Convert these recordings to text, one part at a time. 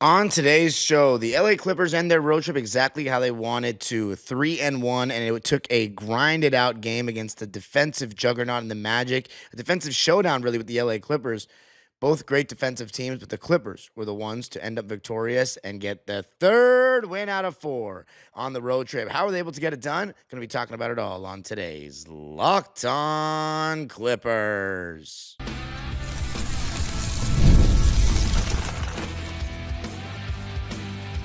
On today's show, the LA Clippers end their road trip exactly how they wanted to, 3-1, and it took a grinded out game against the defensive juggernaut in the Magic, a defensive showdown really with the LA Clippers. Both great defensive teams, but the Clippers were the ones to end up victorious and get the third win out of four on the road trip. How were they able to get it done? Going to be talking about it all on today's Locked On Clippers.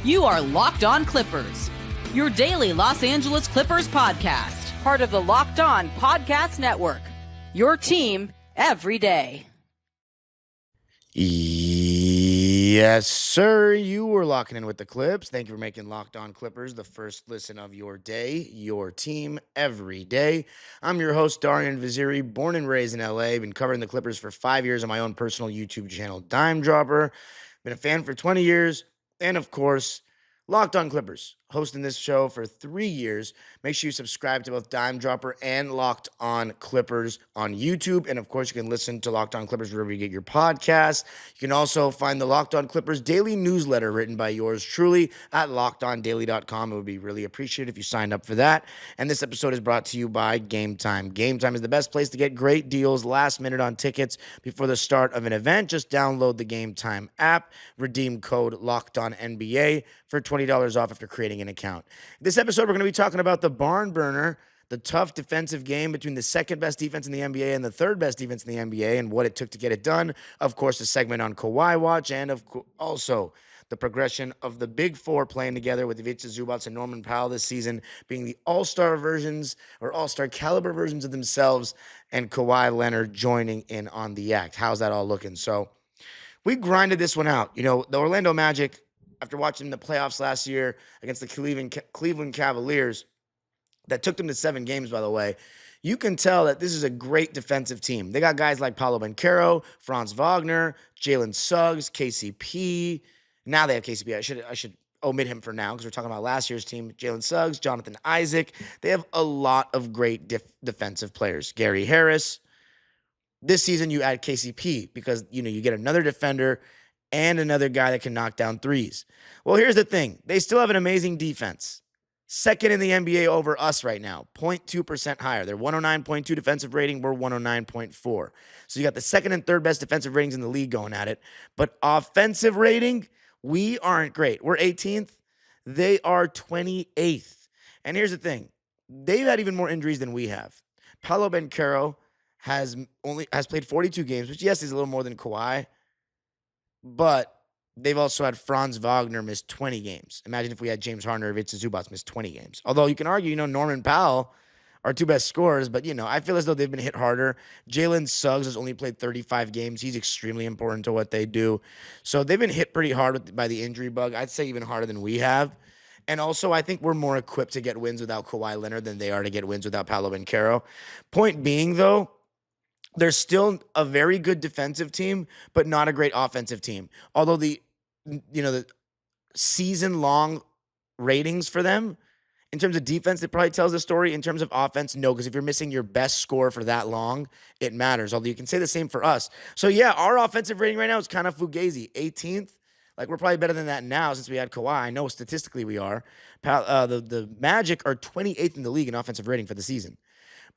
You are Locked On Clippers, your daily Los Angeles Clippers podcast, part of the Locked On Podcast Network, your team every day. Yes, sir. You were locking in with the Clips. Thank you for making Locked On Clippers the first listen of your day, your team every day. I'm your host, Darian Vaziri, born and raised in LA. Been covering the Clippers for 5 years on my own personal YouTube channel, Dime Dropper. Been a fan for 20 years. And of course, Locked On Clippers, hosting this show for 3 years. Make sure you subscribe to both Dime Dropper and Locked On Clippers on YouTube. And of course, you can listen to Locked On Clippers wherever you get your podcasts. You can also find the Locked On Clippers daily newsletter written by yours truly at lockedondaily.com. It would be really appreciated if you signed up for that. And this episode is brought to you by Game Time. Game Time is the best place to get great deals last minute on tickets before the start of an event. Just download the Game Time app, redeem code LOCKEDONNBA for $20 off after creating an account. This episode, we're going to be talking about the barn burner, the tough defensive game between the second best defense in the NBA and the third best defense in the NBA and what it took to get it done. Of course, a segment on Kawhi Watch and also the progression of the big four playing together with Ivica Zubac and Norman Powell this season being the all-star versions or all-star caliber versions of themselves, and Kawhi Leonard joining in on the act. How's that all looking? So we grinded this one out. You know, the Orlando Magic, after watching the playoffs last year against the Cleveland Cavaliers, that took them to 7 games, by the way, you can tell that this is a great defensive team. They got guys like Paolo Banchero, Franz Wagner, Jalen Suggs, KCP. Now they have KCP. I should omit him for now because we're talking about last year's team. Jalen Suggs, Jonathan Isaac. They have a lot of great defensive players. Gary Harris. This season, you add KCP because, you get another defender and another guy that can knock down threes. Well, here's the thing. They still have an amazing defense. Second in the NBA over us right now, 0.2% higher. They're 109.2 defensive rating. We're 109.4. So you got the second and third best defensive ratings in the league going at it. But offensive rating, we aren't great. We're 18th. They are 28th. And here's the thing. They've had even more injuries than we have. Paolo Banchero has played 42 games, which, yes, is a little more than Kawhi. But they've also had Franz Wagner miss 20 games. Imagine if we had James Harden or Ivica Zubac miss 20 games. Although you can argue, Norman Powell, our two best scorers, but, I feel as though they've been hit harder. Jalen Suggs has only played 35 games. He's extremely important to what they do. So they've been hit pretty hard by the injury bug. I'd say even harder than we have. And also, I think we're more equipped to get wins without Kawhi Leonard than they are to get wins without Paolo Banchero. Point being, though, they're still a very good defensive team, but not a great offensive team. Although the season-long ratings for them, in terms of defense, it probably tells the story. In terms of offense, no, because if you're missing your best scorer for that long, it matters. Although you can say the same for us. So, yeah, our offensive rating right now is kind of fugazi. 18th. Like, we're probably better than that now since we had Kawhi. I know statistically we are. The Magic are 28th in the league in offensive rating for the season.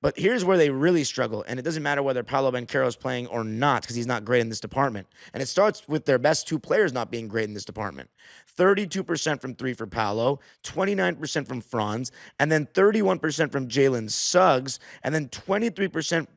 But here's where they really struggle, and it doesn't matter whether Paolo Banchero is playing or not because he's not great in this department. And it starts with their best two players not being great in this department. 32% from three for Paolo, 29% from Franz, and then 31% from Jalen Suggs, and then 24%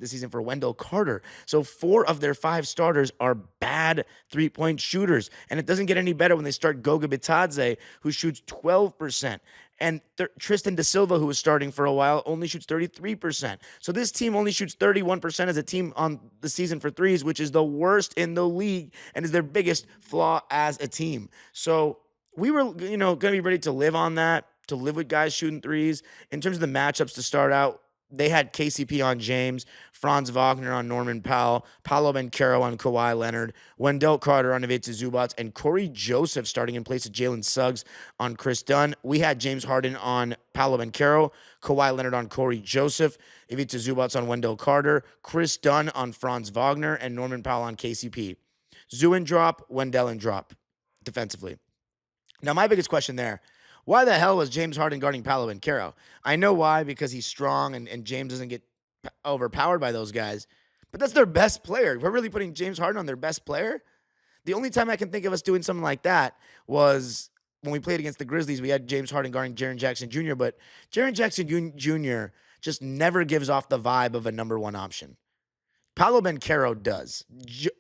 this season for Wendell Carter. So 4 of their 5 starters are bad three-point shooters. And it doesn't get any better when they start Goga Bitadze, who shoots 12%. And Tristan Da Silva, who was starting for a while, only shoots 33%. So this team only shoots 31% as a team on the season for threes, which is the worst in the league and is their biggest flaw as a team. So we were, going to be ready to live on that, to live with guys shooting threes. In terms of the matchups to start out, they had KCP on James, Franz Wagner on Norman Powell, Paolo Banchero on Kawhi Leonard, Wendell Carter on Ivica Zubac, and Corey Joseph starting in place of Jalen Suggs on Chris Dunn. We had James Harden on Paolo Banchero, Kawhi Leonard on Corey Joseph, Ivica Zubac on Wendell Carter, Chris Dunn on Franz Wagner, and Norman Powell on KCP. Zoo and drop, Wendell and drop defensively. Now, my biggest question there, why the hell was James Harden guarding Paolo and Caro? I know why, because he's strong and James doesn't get overpowered by those guys, but that's their best player. We're really putting James Harden on their best player? The only time I can think of us doing something like that was when we played against the Grizzlies. We had James Harden guarding Jaren Jackson Jr., but Jaren Jackson Jr. just never gives off the vibe of a number one option. Paolo Banchero does.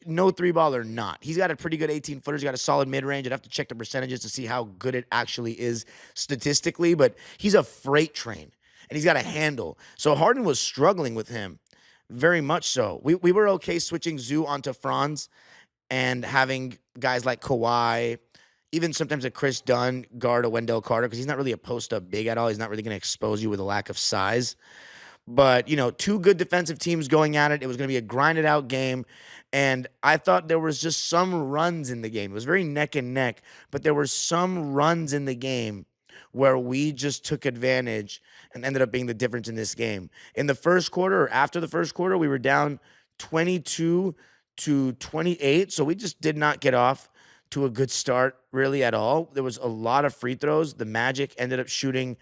No three ball or not. He's got a pretty good 18-footer. He's got a solid mid-range. I'd have to check the percentages to see how good it actually is statistically, but he's a freight train, and he's got a handle. So Harden was struggling with him, very much so. We were okay switching Zoo onto Franz and having guys like Kawhi, even sometimes a Chris Dunn guard a Wendell Carter, because he's not really a post-up big at all. He's not really going to expose you with a lack of size. But, two good defensive teams going at it. It was going to be a grinded out game. And I thought there was just some runs in the game. It was very neck and neck, but there were some runs in the game where we just took advantage and ended up being the difference in this game. In the first quarter, or after the first quarter, we were down 22-28. So we just did not get off to a good start really at all. There was a lot of free throws. The Magic ended up shooting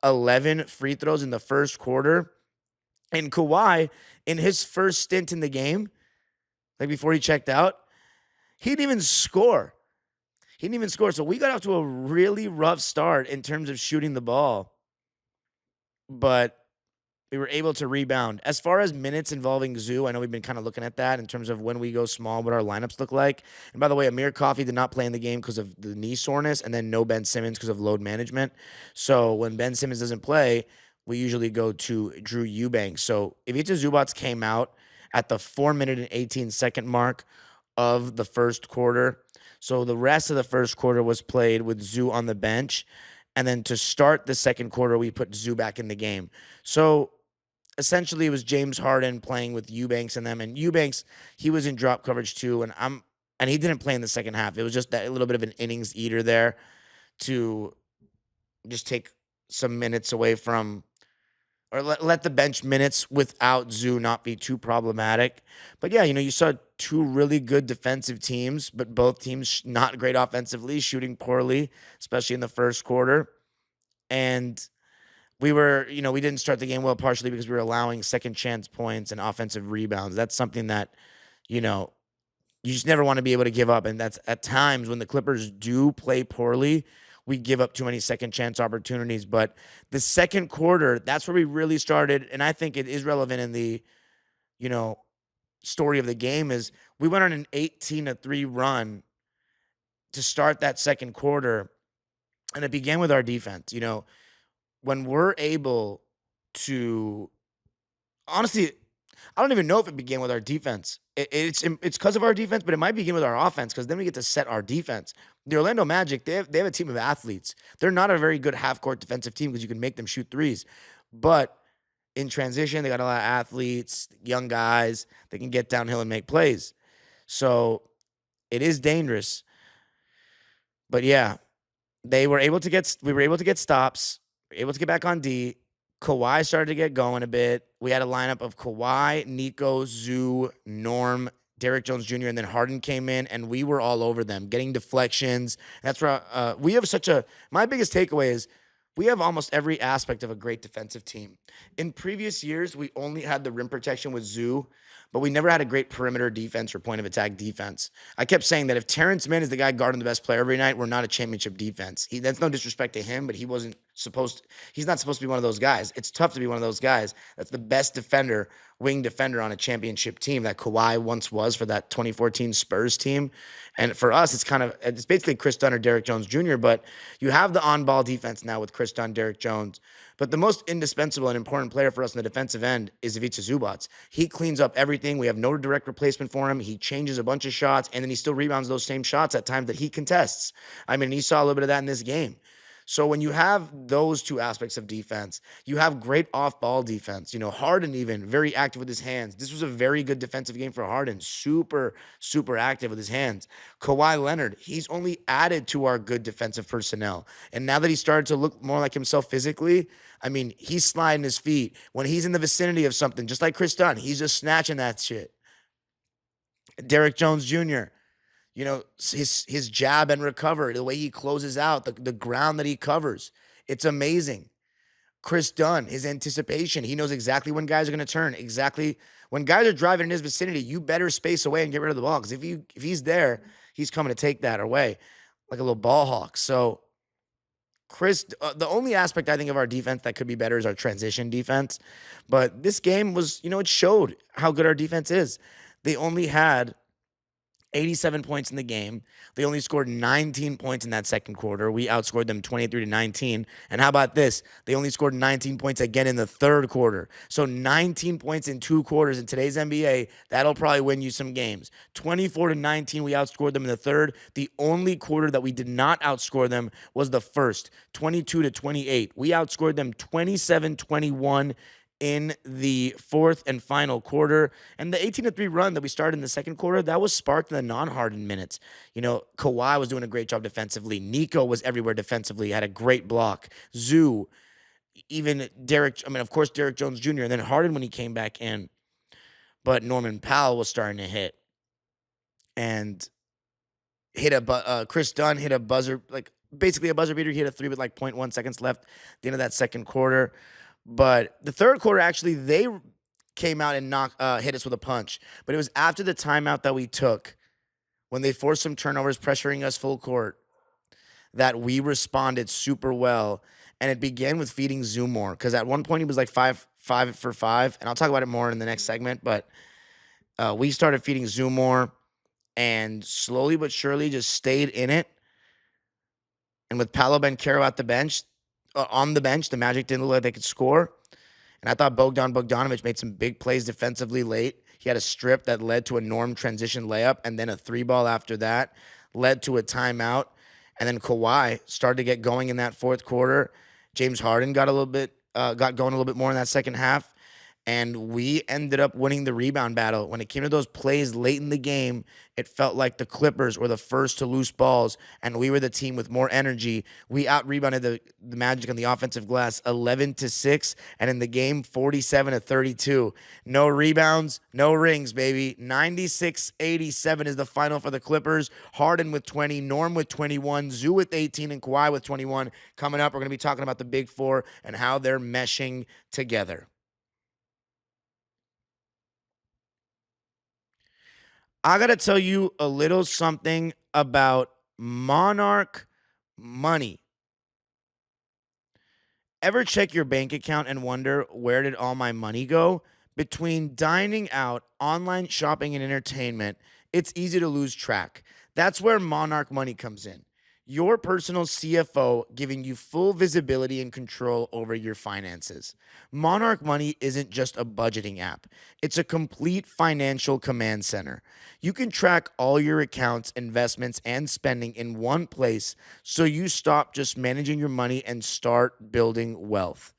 11 free throws in the first quarter. And Kawhi, in his first stint in the game, like before he checked out, he didn't even score. So we got off to a really rough start in terms of shooting the ball. But we were able to rebound. As far as minutes involving Zoo, I know we've been kind of looking at that in terms of when we go small, what our lineups look like. And by the way, Amir Coffey did not play in the game because of the knee soreness, and then no Ben Simmons because of load management. So when Ben Simmons doesn't play, we usually go to Drew Eubanks. So Ivica Zubac came out at the 4-minute and 18-second mark of the first quarter. So the rest of the first quarter was played with Zoo on the bench. And then to start the second quarter, we put Zoo back in the game. So essentially it was James Harden playing with Eubanks and them. And Eubanks, he was in drop coverage too. And he didn't play in the second half. It was just that a little bit of an innings eater there to just take some minutes away from, or let the bench minutes without Zoo not be too problematic. But yeah, you saw two really good defensive teams, but both teams not great offensively, shooting poorly, especially in the first quarter. And we didn't start the game well, partially because we were allowing second chance points and offensive rebounds. That's something that, you just never want to be able to give up. And that's at times when the Clippers do play poorly, we give up too many second chance opportunities. But the second quarter, that's where we really started. And I think it is relevant in the, story of the game is we went on an 18-3 run to start that second quarter. And it began with our defense. When we're able to, honestly, I don't even know if it began with our defense. It's because of our defense, but it might begin with our offense, because then we get to set our defense. The Orlando Magic, they have a team of athletes. They're not a very good half-court defensive team because you can make them shoot threes. But in transition, they got a lot of athletes, young guys. They can get downhill and make plays. So it is dangerous. But yeah, we were able to get stops. We were able to get back on D. Kawhi started to get going a bit. We had a lineup of Kawhi, Nico, Zoo, Norm, Derrick Jones Jr., and then Harden came in, and we were all over them, getting deflections. That's where we have my biggest takeaway is we have almost every aspect of a great defensive team. In previous years, we only had the rim protection with Zoo, but we never had a great perimeter defense or point of attack defense. I kept saying that if Terrence Mann is the guy guarding the best player every night, we're not a championship defense. That's no disrespect to him, but he's not supposed to be one of those guys. It's tough to be one of those guys that's the best defender, wing defender on a championship team that Kawhi once was for that 2014 Spurs team. And for us, it's basically Chris Dunn or Derrick Jones Jr., but you have the on-ball defense now with Chris Dunn, Derrick Jones. But the most indispensable and important player for us in the defensive end is Ivica Zubac. He cleans up everything. We have no direct replacement for him. He changes a bunch of shots, and then he still rebounds those same shots at times that he contests. I mean, he saw a little bit of that in this game. So when you have those two aspects of defense, you have great off-ball defense. Harden even very active with his hands. This was a very good defensive game for Harden. Super, super active with his hands. Kawhi Leonard, he's only added to our good defensive personnel. And now that he started to look more like himself physically, I mean, he's sliding his feet. When he's in the vicinity of something, just like Chris Dunn, he's just snatching that shit. Derrick Jones Jr., His jab and recover, the way he closes out, the ground that he covers. It's amazing. Chris Dunn, his anticipation. He knows exactly when guys are going to turn. Exactly when guys are driving in his vicinity, you better space away and get rid of the ball. Because if he's there, he's coming to take that away like a little ball hawk. So the only aspect I think of our defense that could be better is our transition defense. But this game was, it showed how good our defense is. They only had 87 points in the game. They only scored 19 points in that second quarter. We outscored them 23-19. And how about this? They only scored 19 points again in the third quarter. So 19 points in 2 quarters in today's NBA, that'll probably win you some games. 24-19, we outscored them in the third. The only quarter that we did not outscore them was the first, 22-28. We outscored them 27-21 in the fourth and final quarter. And the 18-3 run that we started in the second quarter, that was sparked in the non-Harden minutes. Kawhi was doing a great job defensively. Nico was everywhere defensively, had a great block. Zoo, even of course, Derek Jones Jr., and then Harden when he came back in. But Norman Powell was starting to hit. And Chris Dunn hit a buzzer, basically a buzzer beater. He hit a 3 with 0.1 seconds left at the end of that second quarter. But the third quarter, actually, they came out and hit us with a punch. But it was after the timeout that we took, when they forced some turnovers, pressuring us full court, that we responded super well. And it began with feeding Zoo more. Because at one point, he was 5 for 5. And I'll talk about it more in the next segment. But we started feeding Zoo more. And slowly but surely just stayed in it. And with Paolo Banchero at the bench, on the bench, the Magic didn't look like they could score. And I thought Bogdanovic made some big plays defensively late. He had a strip that led to a Norm transition layup, and then a 3-ball after that led to a timeout. And then Kawhi started to get going in that fourth quarter. James Harden got going a little bit more in that second half. And we ended up winning the rebound battle. When it came to those plays late in the game, it felt like the Clippers were the first to loose balls, and we were the team with more energy. We out-rebounded the Magic on the offensive glass 11-6, and in the game, 47-32. No rebounds, no rings, baby. 96-87 is the final for the Clippers. Harden with 20, Norm with 21, Zoo with 18, and Kawhi with 21. Coming up, we're going to be talking about the Big Four and how they're meshing together. I got to tell you a little something about Monarch Money. Ever check your bank account and wonder, where did all my money go? Between dining out, online shopping, and entertainment, it's easy to lose track. That's where Monarch Money comes in. Your personal CFO giving you full visibility and control over your finances. Monarch Money isn't just a budgeting app. It's a complete financial command center. You can track all your accounts, investments, and spending in one place so you stop just managing your money and start building wealth.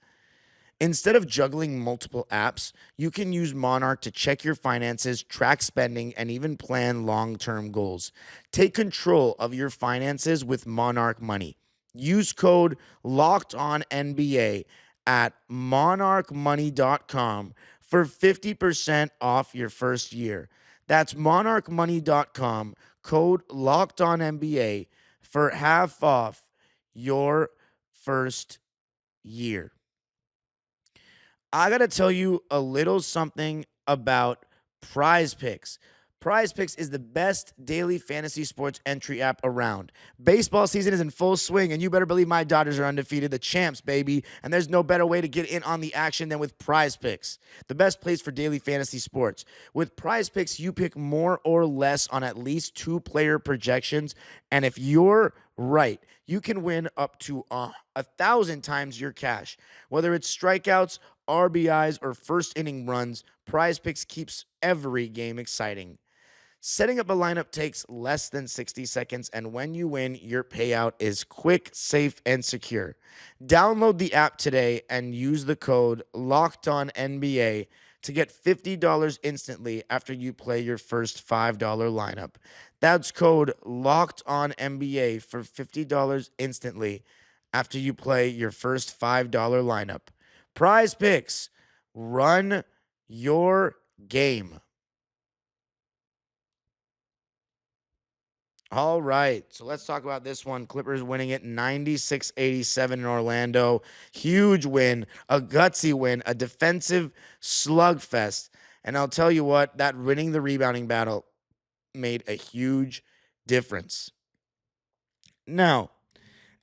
Instead of juggling multiple apps, you can use Monarch to check your finances, track spending, and even plan long-term goals. Take control of your finances with Monarch Money. Use code LOCKEDONNBA at monarchmoney.com for 50% off your first year. That's monarchmoney.com, code LOCKEDONNBA for half off your first year. I got to tell you a little something about PrizePicks. PrizePicks is the best daily fantasy sports entry app around. Baseball season is in full swing, and you better believe my Dodgers are undefeated, the champs, baby. And there's no better way to get in on the action than with PrizePicks, the best place for daily fantasy sports. With PrizePicks, you pick more or less on at least 2-player projections, and if you're right, you can win up to 1,000 times your cash. Whether it's strikeouts, RBIs, or first inning runs, PrizePicks keeps every game exciting. Setting up a lineup takes less than 60 seconds, and when you win, your payout is quick, safe, and secure. Download the app today and use the code LOCKEDONNBA to get $50 instantly after you play your first $5 lineup. That's code LOCKEDONNBA for $50 instantly after you play your first $5 lineup. PrizePicks, run your game. All right, so let's talk about this one. Clippers winning it 96-87 in Orlando. Huge win, a gutsy win, a defensive slugfest. And I'll tell you what, that winning the rebounding battle made a huge difference. Now,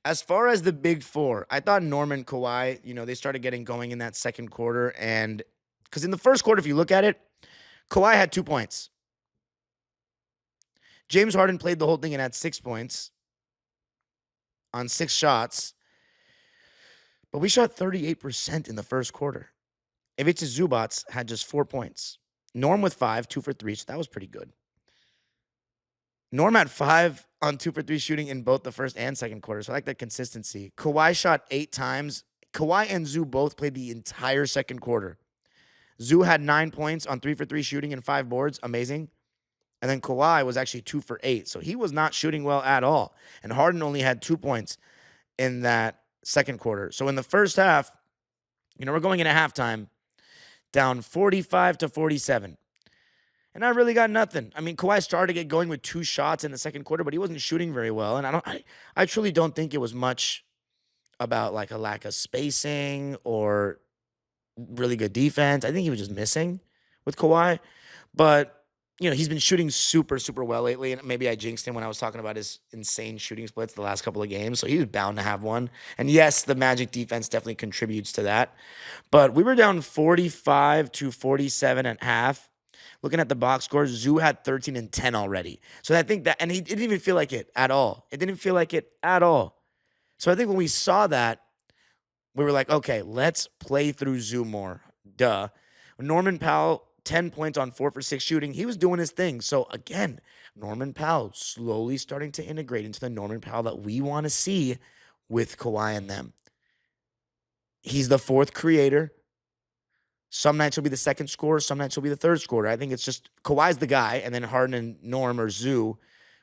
as far as the big four, I thought Norman, Kawhi, they started getting going in that second quarter. And because in the first quarter, if you look at it, Kawhi had 2 points. James Harden played the whole thing and had 6 points on 6 shots. But we shot 38% in the first quarter. Ivica Zubac had just 4 points. Norm with 5, 2 for 3, so that was pretty good. Norm had 5 on 2 for 3 shooting in both the first and second quarter, so I like that consistency. Kawhi shot 8 times. Kawhi and Zoo both played the entire second quarter. Zoo had 9 points on 3 for 3 shooting and 5 boards. Amazing. And then Kawhi was actually 2 for 8. So he was not shooting well at all. And Harden only had 2 points in that second quarter. So in the first half, we're going into halftime down 45-47. And I really got nothing. I mean, Kawhi started to get going with 2 shots in the second quarter, but he wasn't shooting very well. And I truly don't think it was much about like a lack of spacing or really good defense. I think he was just missing with Kawhi. But he's been shooting super, super well lately, and maybe I jinxed him when I was talking about his insane shooting splits the last couple of games, so he was bound to have one. And yes, the Magic defense definitely contributes to that. But we were down 45-47 at half. Looking at the box scores, Zoo had 13 and 10 already. So I think that, and he didn't even feel like it at all. It didn't feel like it at all. So I think when we saw that, we were like, okay, let's play through Zoo more. Duh. Norman Powell, 10 points on 4 for 6 shooting. He was doing his thing. So again, Norman Powell slowly starting to integrate into the Norman Powell that we want to see with Kawhi and them. He's the fourth creator. Some nights he'll be the second scorer. Some nights he'll be the third scorer. I think it's just Kawhi's the guy, and then Harden and Norm or Zoo,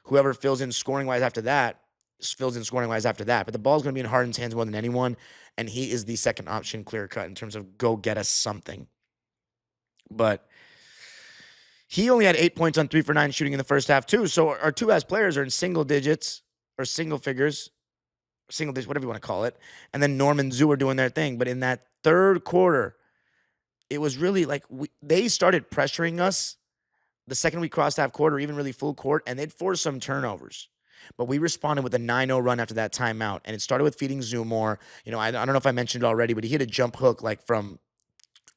whoever fills in scoring-wise after that, fills in scoring-wise after that. But the ball's going to be in Harden's hands more than anyone, and he is the second option clear-cut in terms of go get us something. But he only had 8 points on 3 for 9 shooting in the first half, too. So our two best players are in single digits or single figures, single digits, whatever you want to call it. And then Norm and Zoo are doing their thing. But in that third quarter, it was really like they started pressuring us the second we crossed half court or even really full court, and they'd force some turnovers. But we responded with a 9-0 run after that timeout, and it started with feeding Zoo more. I don't know if I mentioned it already, but he hit a jump hook like from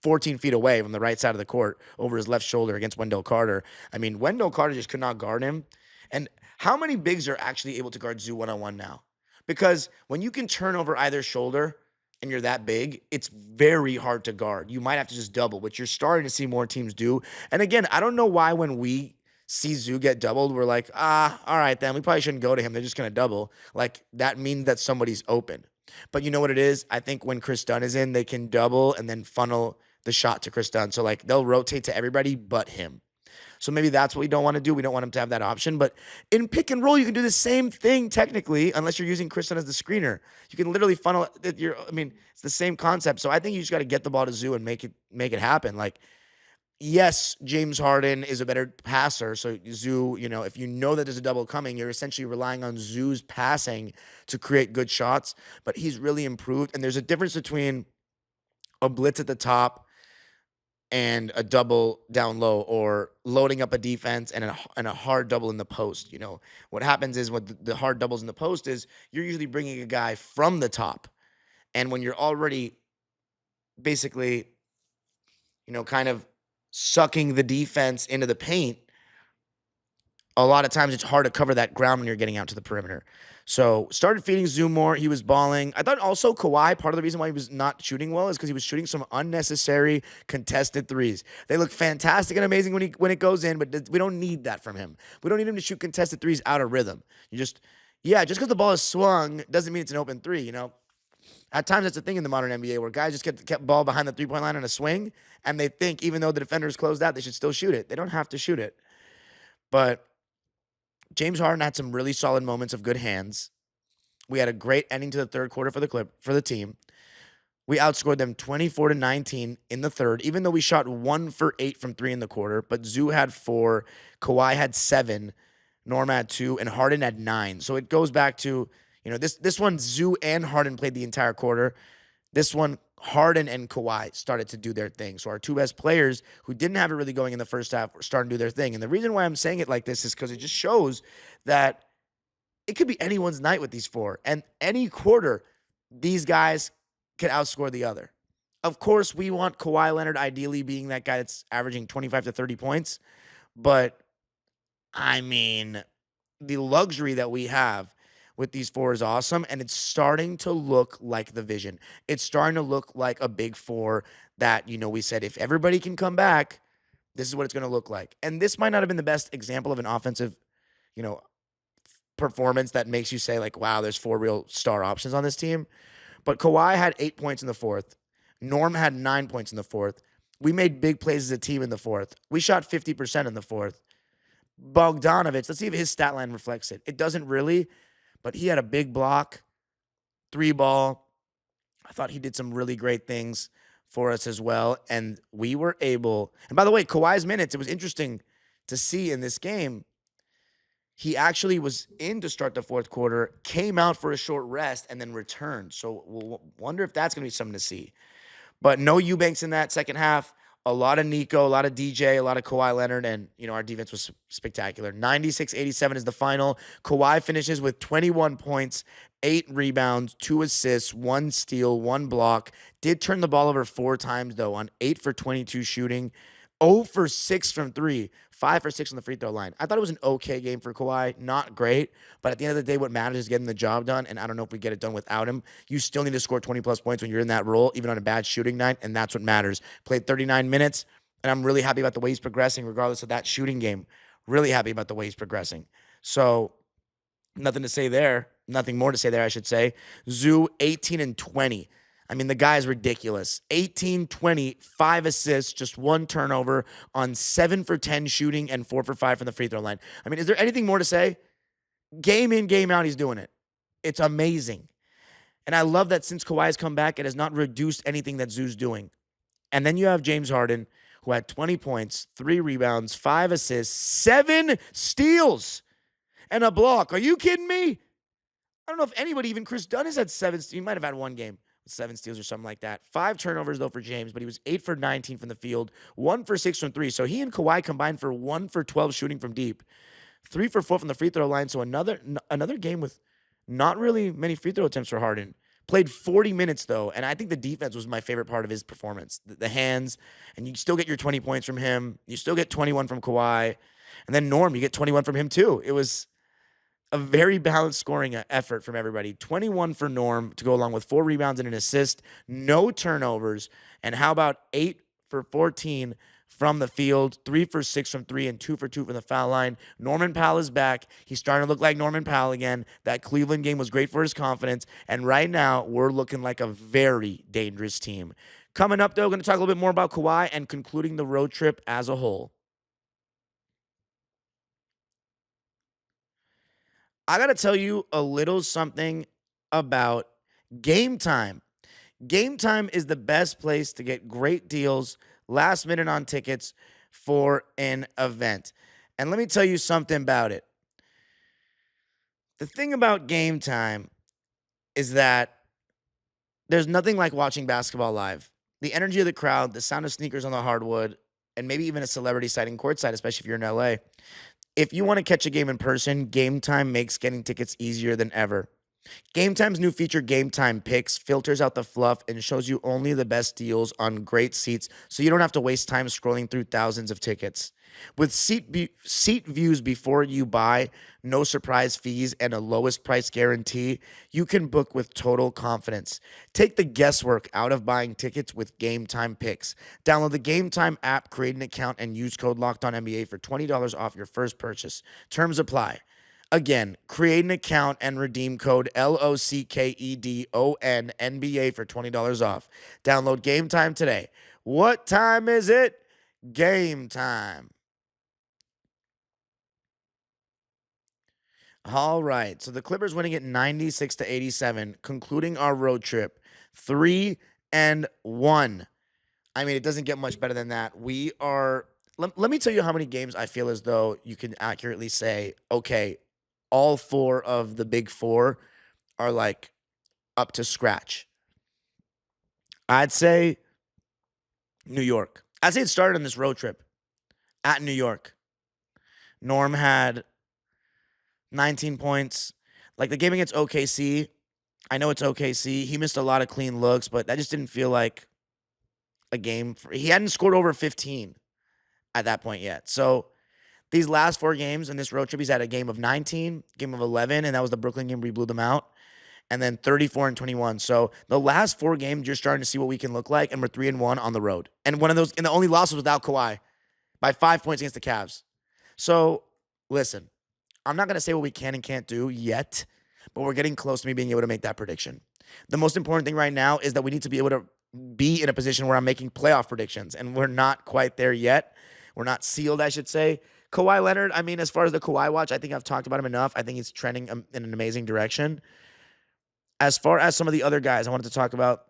14 feet away from the right side of the court over his left shoulder against Wendell Carter. I mean, Wendell Carter just could not guard him. And how many bigs are actually able to guard Zoo one-on-one now? Because when you can turn over either shoulder and you're that big, it's very hard to guard. You might have to just double, which you're starting to see more teams do. And again, I don't know why when we see Zoo get doubled, we're like, all right, then we probably shouldn't go to him. They're just going to double. Like, that means that somebody's open. But you know what it is? I think when Chris Dunn is in, they can double and then funnel the shot to Chris Dunn. So, like, they'll rotate to everybody but him. So maybe that's what we don't want to do. We don't want him to have that option. But in pick and roll, you can do the same thing technically, unless you're using Chris Dunn as the screener. You can literally funnel it. It's the same concept. So I think you just got to get the ball to Zoo and make it happen. Like, yes, James Harden is a better passer. So Zoo, if you know that there's a double coming, you're essentially relying on Zoo's passing to create good shots. But he's really improved. And there's a difference between a blitz at the top and a double down low, or loading up a defense and a hard double in the post. What happens is with the hard doubles in the post is you're usually bringing a guy from the top. And when you're already basically, kind of sucking the defense into the paint, a lot of times it's hard to cover that ground when you're getting out to the perimeter. So started feeding Zoo more. He was balling. I thought also Kawhi, part of the reason why he was not shooting well is because he was shooting some unnecessary contested threes. They look fantastic and amazing when it goes in, but we don't need that from him. We don't need him to shoot contested threes out of rhythm. Just because the ball is swung doesn't mean it's an open three, At times that's a thing in the modern NBA where guys just get ball behind the three-point line on a swing, and they think even though the defender's closed out, they should still shoot it. They don't have to shoot it. But James Harden had some really solid moments of good hands. We had a great ending to the third quarter for the team. We outscored them 24-19 in the third, even though we shot 1 for 8 from 3 in the quarter. But Zoo had 4, Kawhi had 7, Norm had 2, and Harden had 9. So it goes back to, this one, Zoo and Harden played the entire quarter. This one, Harden and Kawhi started to do their thing. So our two best players who didn't have it really going in the first half were starting to do their thing. And the reason why I'm saying it like this is because it just shows that it could be anyone's night with these four. And any quarter, these guys could outscore the other. Of course, we want Kawhi Leonard ideally being that guy that's averaging 25 to 30 points. But, I mean, the luxury that we have with these four is awesome, and it's starting to look like the vision. It's starting to look like a big four that, we said if everybody can come back, this is what it's going to look like. And this might not have been the best example of an offensive, performance that makes you say, like, wow, there's 4 real star options on this team. But Kawhi had 8 points in the fourth. Norm had 9 points in the fourth. We made big plays as a team in the fourth. We shot 50% in the fourth. Bogdanovich, let's see if his stat line reflects it. It doesn't really, but he had a big block, 3-ball. I thought he did some really great things for us as well. And we were able, and by the way, Kawhi's minutes, it was interesting to see in this game. He actually was in to start the fourth quarter, came out for a short rest, and then returned. So we'll wonder if that's going to be something to see. But no Eubanks in that second half. A lot of Nico, a lot of DJ, a lot of Kawhi Leonard, and, our defense was spectacular. 96-87 is the final. Kawhi finishes with 21 points, 8 rebounds, 2 assists, 1 steal, 1 block. Did turn the ball over 4 times, though, on 8 for 22 shooting. 0 for 6 from 3, 5 for 6 on the free throw line. I thought it was an okay game for Kawhi. Not great, but at the end of the day, what matters is getting the job done, and I don't know if we get it done without him. You still need to score 20-plus points when you're in that role, even on a bad shooting night, and that's what matters. Played 39 minutes, and I'm really happy about the way he's progressing, regardless of that shooting game. Really happy about the way he's progressing. So, nothing to say there. Nothing more to say there, I should say. Zoo, 18 and 20. I mean, the guy is ridiculous. 18, 20, 5 assists, just 1 turnover on 7 for 10 shooting and 4 for 5 from the free throw line. I mean, is there anything more to say? Game in, game out, he's doing it. It's amazing. And I love that since Kawhi's come back, it has not reduced anything that Zoo's doing. And then you have James Harden, who had 20 points, 3 rebounds, 5 assists, 7 steals, and a block. Are you kidding me? I don't know if anybody, even Chris Dunn, has had 7 steals. He might have had 1 game. 7 steals or something like that. 5 turnovers, though, for James, but he was 8 for 19 from the field, 1 for 6 from 3. So he and Kawhi combined for 1 for 12 shooting from deep, 3 for 4 from the free throw line. So another game with not really many free throw attempts for Harden. Played 40 minutes, though, and I think the defense was my favorite part of his performance. The hands, and you still get your 20 points from him. You still get 21 from Kawhi. And then Norm, you get 21 from him, too. It was a very balanced scoring effort from everybody. 21 for Norm to go along with 4 rebounds and an assist, no turnovers. And how about 8 for 14 from the field, 3 for 6 from 3, and 2 for 2 from the foul line. Norman Powell is back. He's starting to look like Norman Powell again. That Cleveland game was great for his confidence. And right now, we're looking like a very dangerous team. Coming up, though, we're going to talk a little bit more about Kawhi and concluding the road trip as a whole. I got to tell you a little something about Game Time. Game Time is the best place to get great deals last minute on tickets for an event. And let me tell you something about it. The thing about Game Time is that there's nothing like watching basketball live. The energy of the crowd, the sound of sneakers on the hardwood, and maybe even a celebrity sighting courtside, especially if you're in LA. If you want to catch a game in person, Game Time makes getting tickets easier than ever. Game Time's new feature, Game Time Picks, filters out the fluff and shows you only the best deals on great seats so you don't have to waste time scrolling through thousands of tickets. With seat views before you buy, no surprise fees, and a lowest price guarantee, you can book with total confidence. Take the guesswork out of buying tickets with Game Time Picks. Download the Game Time app, create an account, and use code LOCKEDONNBA for $20 off your first purchase. Terms apply. Again, create an account and redeem code LOCKEDONNBA for $20 off. Download Game Time today. What time is it? Game time. All right. So the Clippers winning at 96-87, concluding our road trip 3-1. I mean, it doesn't get much better than that. We are let me tell you how many games I feel as though you can accurately say, okay, all four of the big four are like up to scratch. I'd say New York. I'd say it started on this road trip at New York. Norm had 19 points. Like the game against OKC, I know it's OKC. He missed a lot of clean looks, but that just didn't feel like a game. He hadn't scored over 15 at that point yet. So these last four games in this road trip, he's had a game of 19, game of 11, and that was the Brooklyn game where we blew them out, and then 34 and 21. So the last four games, you're starting to see what we can look like, and we're 3-1 on the road. And one of those, and the only loss was without Kawhi by 5 points against the Cavs. So listen, I'm not going to say what we can and can't do yet, but we're getting close to me being able to make that prediction. The most important thing right now is that we need to be able to be in a position where I'm making playoff predictions, and we're not quite there yet. We're not sealed, I should say. Kawhi Leonard, I mean, as far as the Kawhi watch, I think I've talked about him enough. I think he's trending in an amazing direction. As far as some of the other guys, I wanted to talk about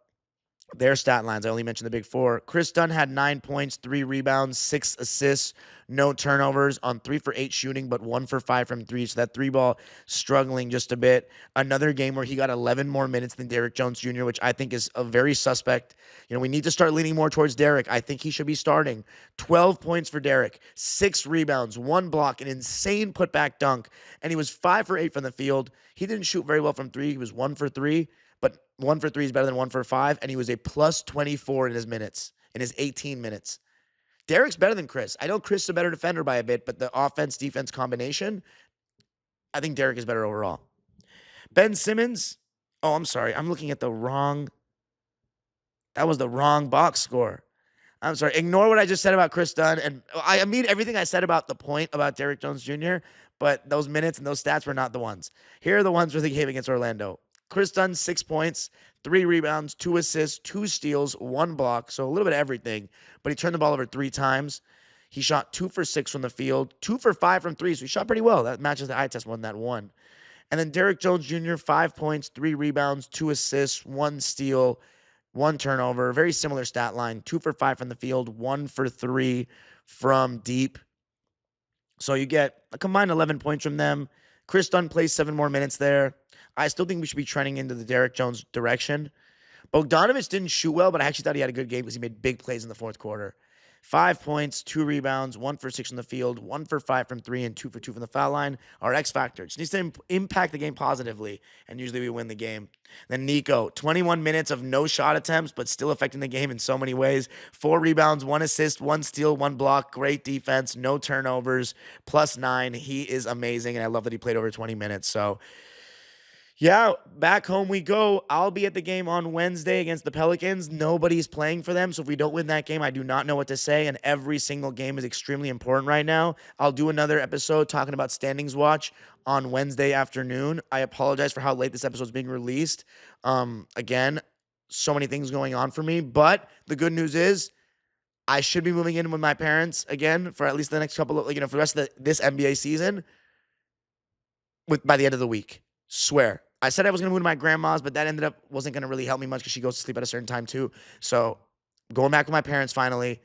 their stat lines. I only mentioned the big four. Chris Dunn had 9 points, 3 rebounds, 6 assists, no turnovers on 3 for 8 shooting, but 1 for 5 from 3. So that 3 ball struggling just a bit. Another game where he got 11 more minutes than Derrick Jones Jr., which I think is a very suspect. You know, we need to start leaning more towards Derrick. I think he should be starting. 12 points for Derrick, 6 rebounds, 1 block, an insane putback dunk, and he was 5 for 8 from the field. He didn't shoot very well from 3. He was 1 for 3. But 1 for 3 is better than 1 for 5, and he was a plus 24 in his minutes, in his 18 minutes. Derrick's better than Chris. I know Chris is a better defender by a bit, but the offense-defense combination, I think Derrick is better overall. Ben Simmons, oh, I'm sorry. I'm looking at that was the wrong box score. I'm sorry. Ignore what I just said about Chris Dunn, and I mean everything I said about the point about Derrick Jones Jr., but those minutes and those stats were not the ones. Here are the ones for the game against Orlando. Chris Dunn, 6 points, 3 rebounds, 2 assists, 2 steals, 1 block. So a little bit of everything. But he turned the ball over 3 times. He shot 2 for 6 from the field, 2 for 5 from 3. So he shot pretty well. That matches the eye test one, that one. And then Derrick Jones Jr., 5 points, 3 rebounds, 2 assists, 1 steal, 1 turnover. Very similar stat line. 2 for 5 from the field, 1 for 3 from deep. So you get a combined 11 points from them. Chris Dunn plays 7 more minutes there. I still think we should be trending into the Derrick Jones direction. Bogdanovich didn't shoot well, but I actually thought he had a good game because he made big plays in the fourth quarter. 5 points, 2 rebounds, 1 for 6 from the field, 1 for 5 from 3, and 2 for 2 from the foul line. Our X factor just needs to impact the game positively, and usually we win the game. Then Nico, 21 minutes of no shot attempts, but still affecting the game in so many ways. 4 rebounds, 1 assist, 1 steal, 1 block. Great defense, no turnovers, +9. He is amazing, and I love that he played over 20 minutes. So, yeah, back home we go. I'll be at the game on Wednesday against the Pelicans. Nobody's playing for them, so if we don't win that game, I do not know what to say, and every single game is extremely important right now. I'll do another episode talking about standings watch on Wednesday afternoon. I apologize for how late this episode is being released. Again, so many things going on for me, but the good news is I should be moving in with my parents again for at least the next couple of, for the rest of this NBA season by the end of the week. Swear. I said I was going to move to my grandma's, but that ended up wasn't going to really help me much because she goes to sleep at a certain time too. So going back with my parents finally.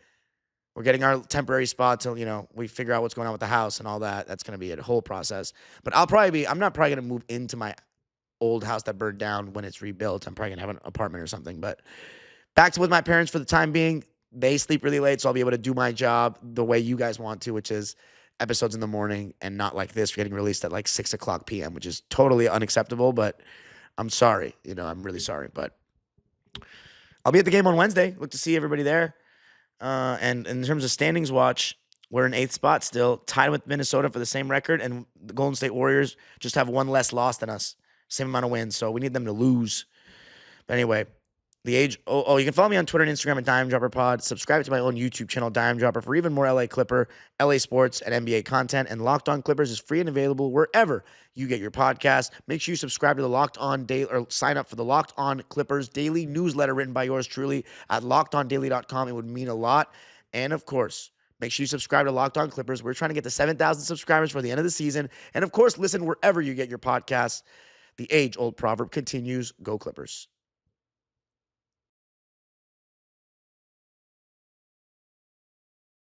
We're getting our temporary spot till, we figure out what's going on with the house and all that. That's going to be a whole process. But I'm not probably going to move into my old house that burned down when it's rebuilt. I'm probably going to have an apartment or something. But back to with my parents for the time being. They sleep really late, so I'll be able to do my job the way you guys want to, which is episodes in the morning and not like this getting released at 6 o'clock p.m., which is totally unacceptable, but I'm sorry. I'm really sorry, but I'll be at the game on Wednesday. Look to see everybody there. And in terms of standings watch, we're in 8th spot still, tied with Minnesota for the same record, and the Golden State Warriors just have 1 less loss than us, same amount of wins, so we need them to lose. But anyway, you can follow me on Twitter and Instagram at Dime Dropper Pod. Subscribe to my own YouTube channel, Dime Dropper, for even more LA Clipper, LA sports, and NBA content. And Locked On Clippers is free and available wherever you get your podcast. Make sure you subscribe to the Locked On Daily, or sign up for the Locked On Clippers daily newsletter written by yours truly at lockedondaily.com. It would mean a lot. And of course, make sure you subscribe to Locked On Clippers. We're trying to get to 7,000 subscribers for the end of the season. And of course, listen wherever you get your podcasts. The age-old proverb continues, go Clippers.